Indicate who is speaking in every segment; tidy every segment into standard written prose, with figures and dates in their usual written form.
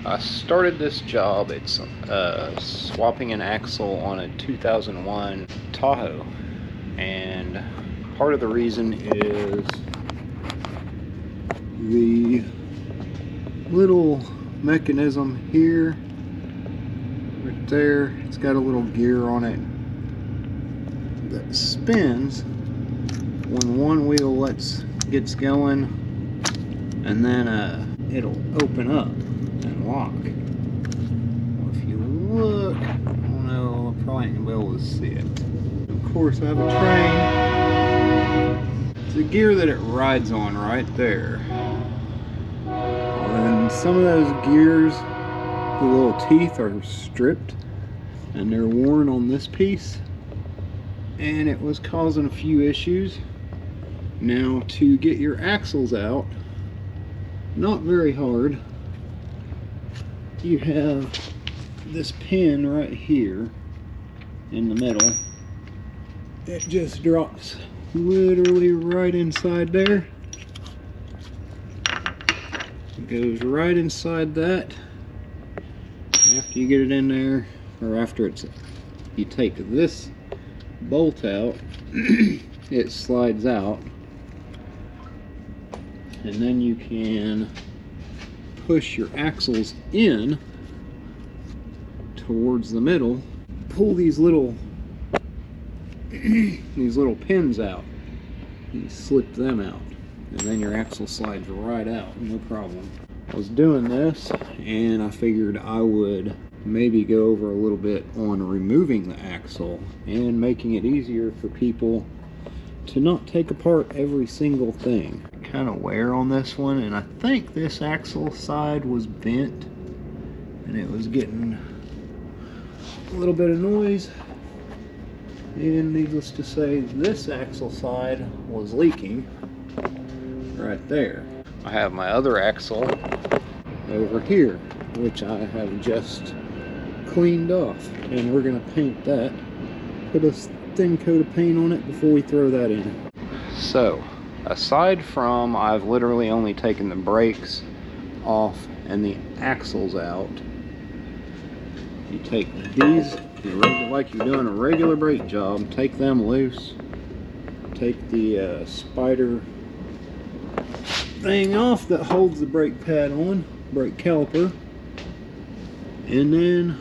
Speaker 1: I started this job, it's swapping an axle on a 2001 Tahoe, and part of the reason is the little mechanism here, right there. It's got a little gear on it that spins when one wheel gets going, and then it'll open up and lock. Well, if you look, I don't know, I probably ain't gonna be able to see it. Of course, I have a train. It's the gear that it rides on right there. And some of those gears, the little teeth are stripped and they're worn on this piece, and it was causing a few issues. Now, to get your axles out, not very hard. You have this pin right here in the middle. It just drops literally right inside there. It goes right inside that. After you get it in there, or after you take this bolt out, it slides out, and then you can push your axles in towards the middle, pull these little pins out, you slip them out, and then your axle slides right out, no problem. I was doing this and I figured I would maybe go over a little bit on removing the axle and making it easier for people to not take apart every single thing. Kind of wear on this one, and I think this axle side was bent and it was getting a little bit of noise, and needless to say, this axle side was leaking right there. I have my other axle over here, which I have just cleaned off, and we're going to paint that, put a thin coat of paint on it before we throw that in. So aside from, I've literally only taken the brakes off and the axles out, you take these like you're doing a regular brake job, take them loose, take the spider thing off that holds the brake pad on, brake caliper, and then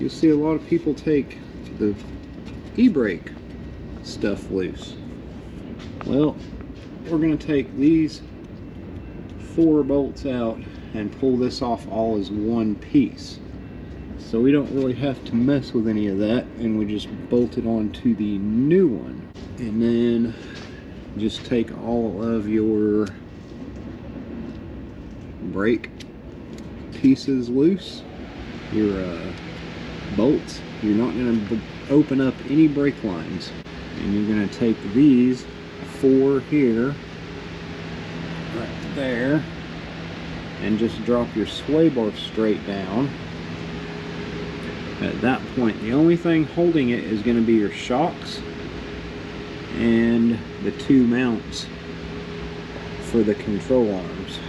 Speaker 1: you'll see a lot of people take the e-brake stuff loose. Well, we're going to take these 4 bolts out and pull this off all as one piece, so we don't really have to mess with any of that, and we just bolt it onto the new one. And then just take all of your brake pieces loose, your bolts. You're not going to open up any brake lines, and you're going to take these 4 here, right there, and just drop your sway bar straight down. At that point, the only thing holding it is going to be your shocks and the 2 mounts for the control arms.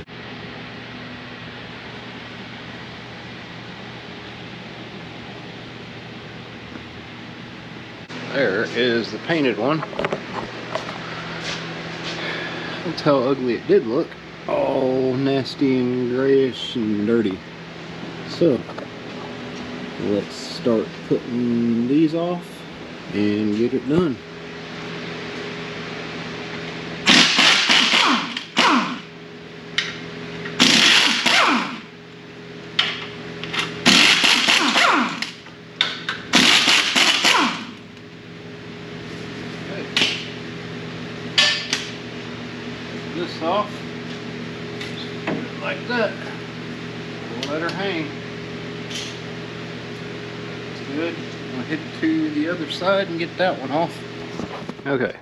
Speaker 1: There is the painted one. That's how ugly it did look. All nasty and grayish and dirty. So let's start putting these off and get it done. This off, just put it like that. We'll let her hang. It's good. I'll head to the other side and get that one off. Okay,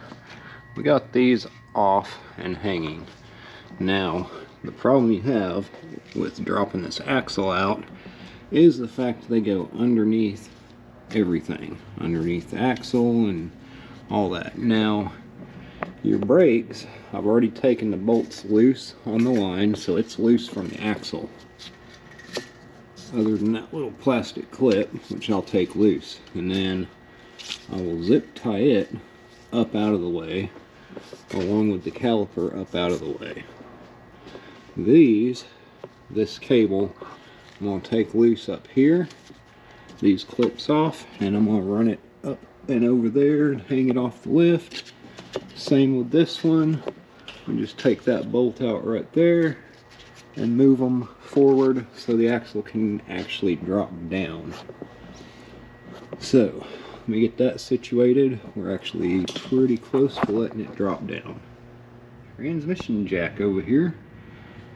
Speaker 1: we got these off and hanging. Now, the problem you have with dropping this axle out is the fact they go underneath everything, underneath the axle and all that. Now, your brakes, I've already taken the bolts loose on the line, so it's loose from the axle. other than that little plastic clip, which I'll take loose, and then I will zip tie it up out of the way, along with the caliper up out of the way. This cable, I'm going to take loose up here, these clips off, and I'm going to run it up and over there and hang it off the lift. Same with this one. We just take that bolt out right there and move them forward so the axle can actually drop down. So let me get that situated. We're actually pretty close to letting it drop down. Transmission jack over here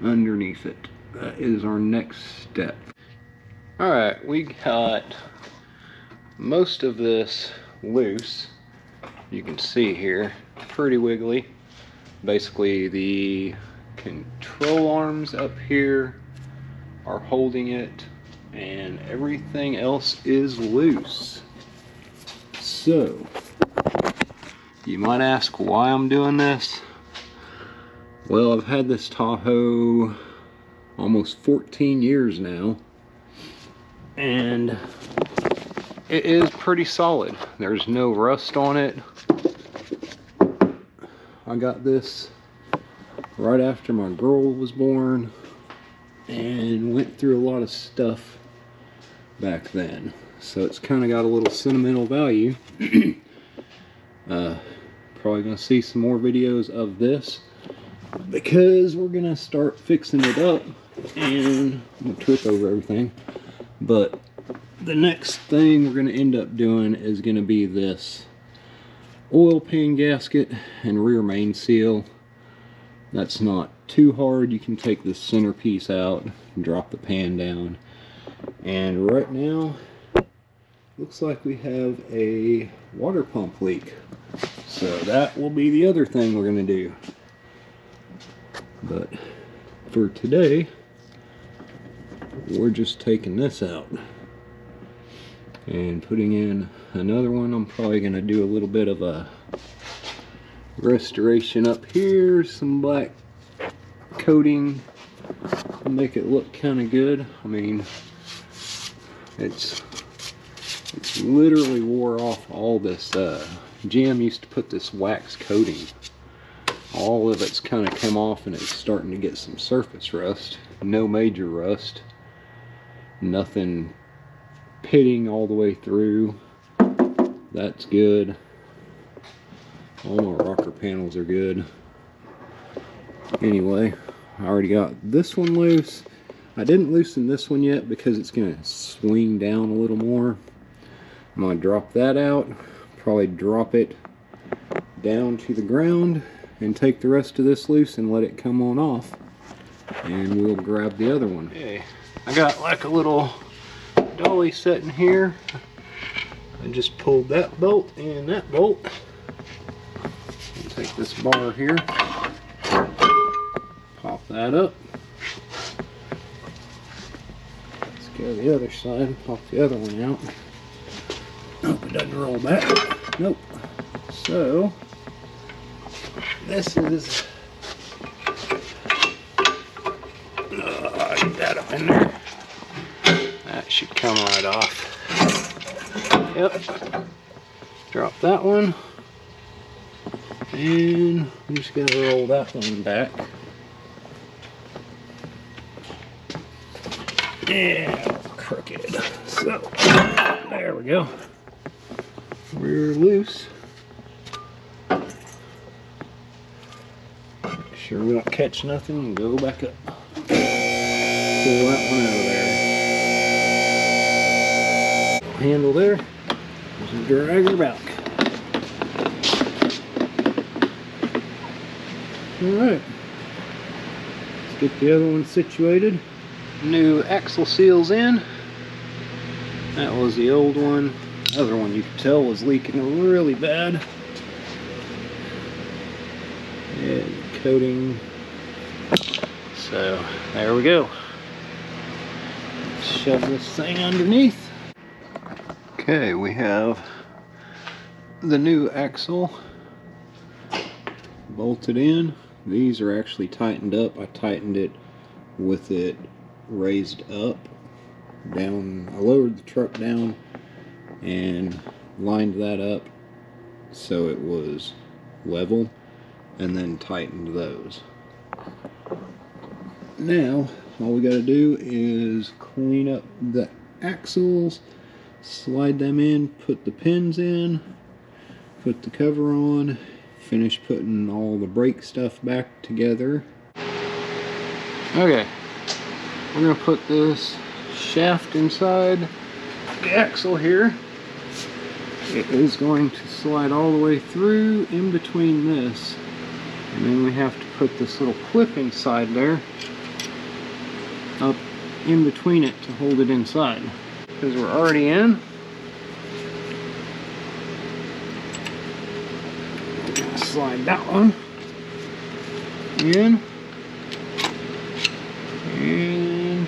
Speaker 1: underneath it. That is our next step. Alright, we got most of this loose. You can see here, pretty wiggly. Basically the control arms up here are holding it, and everything else is loose. So, you might ask why I'm doing this. Well, I've had this Tahoe almost 14 years now, and it is pretty solid. There's no rust on it. I got this right after my girl was born and went through a lot of stuff back then, so it's kind of got a little sentimental value. Probably gonna see some more videos of this because we're gonna start fixing it up, and I'm gonna trip over everything. But the next thing we're gonna end up doing is gonna be this oil pan gasket and rear main seal. That's not too hard. You can take this centerpiece out and drop the pan down. And right now, looks like we have a water pump leak. So that will be the other thing we're gonna do. But for today, we're just taking this out and putting in another one. I'm probably going to do a little bit of a restoration up here, some black coating to make it look kind of good. I mean, it's literally wore off all this. GM used to put this wax coating. All of it's kind of come off, and it's starting to get some surface rust. No major rust. Nothing pitting all the way through. That's good. All my rocker panels are good. Anyway, I already got this one loose. I didn't loosen this one yet because it's going to swing down a little more. I'm going to drop that out. Probably drop it down to the ground and take the rest of this loose and let it come on off. And we'll grab the other one. Okay, I got like a little dolly sitting here. I just pulled that bolt and that bolt. I'll take this bar here, pop that up. Let's go to the other side, pop the other one out. Hope it doesn't roll back. Nope. So, this is, get that up in there. That should come right off. Yep. Drop that one. And I'm just going to roll that one back. Yeah, crooked. So, there we go. We're loose. Make sure we don't catch nothing and go back up. Pull that one out of there. Handle there. Just drag her back. Alright. Let's get the other one situated. New axle seals in. That was the old one. The other one you could tell was leaking really bad. And coating. So there we go. Shove this thing underneath. Okay, we have the new axle bolted in. These are actually tightened up. I tightened it with it raised up. down. I lowered the truck down and lined that up so it was level, and then tightened those. Now all we got to do is clean up the axles, slide them in, put the pins in, put the cover on, finish putting all the brake stuff back together. Okay, we're going to put this shaft inside the axle here. It is going to slide all the way through in between this, and then we have to put this little clip inside there, up in between it to hold it inside. Because we're already in, slide that one in, and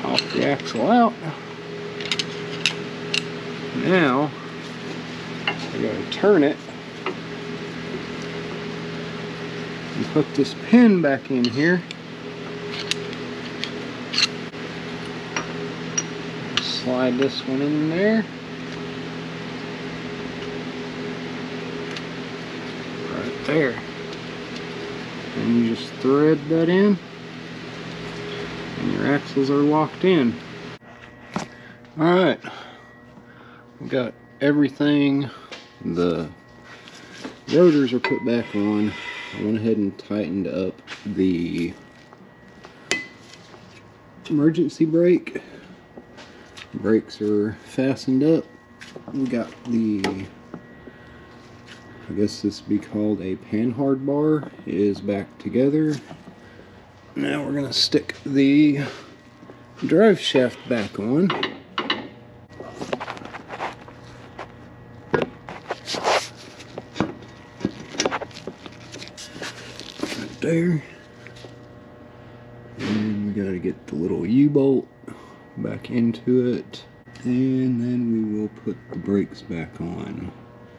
Speaker 1: pop the axle out. Now we gotta turn it and put this pin back in here. Slide this one in there. Right there. And you just thread that in, and your axles are locked in. Alright. We got everything. The rotors are put back on. I went ahead and tightened up the emergency brake. Brakes are fastened up. We got the, I guess this would be called a panhard bar, is back together. Now we're gonna stick the drive shaft back on. Right there. And we gotta get the little U-bolt back into it, and then we will put the brakes back on,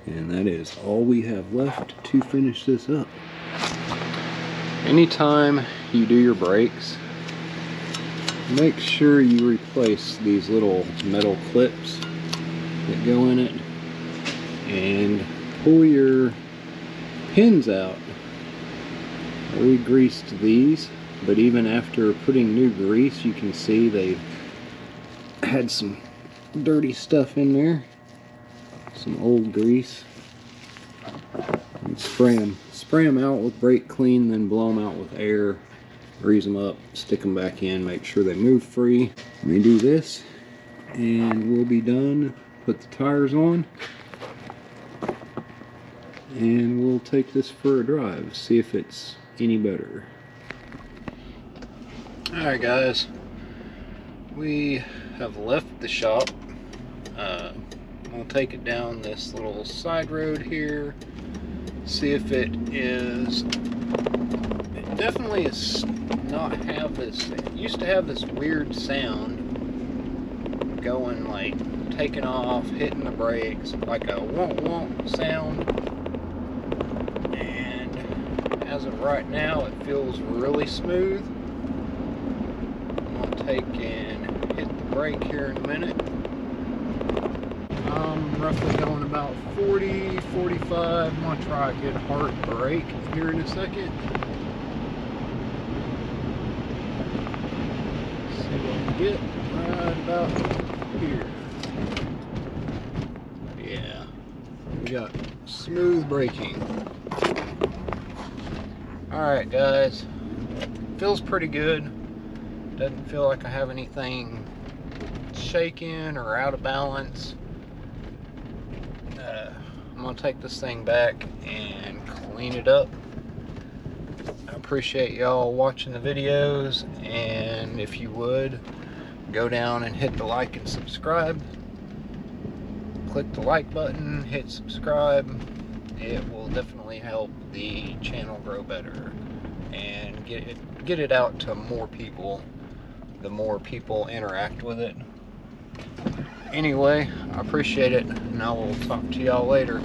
Speaker 1: and that is all we have left to finish this up. Anytime you do your brakes, make sure you replace these little metal clips that go in it, and pull your pins out. We greased these, but even after putting new grease, you can see they had some dirty stuff in there, some old grease. And spray them out with brake clean, then blow them out with air, grease them up, stick them back in, make sure they move free. Let me do this and we'll be done. Put the tires on and we'll take this for a drive, see if it's any better. Alright guys, we have left the shop. We'll take it down this little side road here, see if it is, it definitely is not have this, it used to have this weird sound going, like taking off, hitting the brakes, like a wonk wonk sound, and as of right now it feels really smooth. I'm going to take and hit the brake here in a minute. I'm roughly going about 40, 45. I'm going to try a good hard brake here in a second. See what we get right about here. Yeah, we got smooth braking. Alright guys, feels pretty good. Doesn't feel like I have anything shaking or out of balance. I'm gonna take this thing back and clean it up. I appreciate y'all watching the videos, and if you would, go down and hit the like and subscribe. Click the like button, hit subscribe. It will definitely help the channel grow better and get it out to more people. The more people interact with it. Anyway, I appreciate it, and I will talk to y'all later.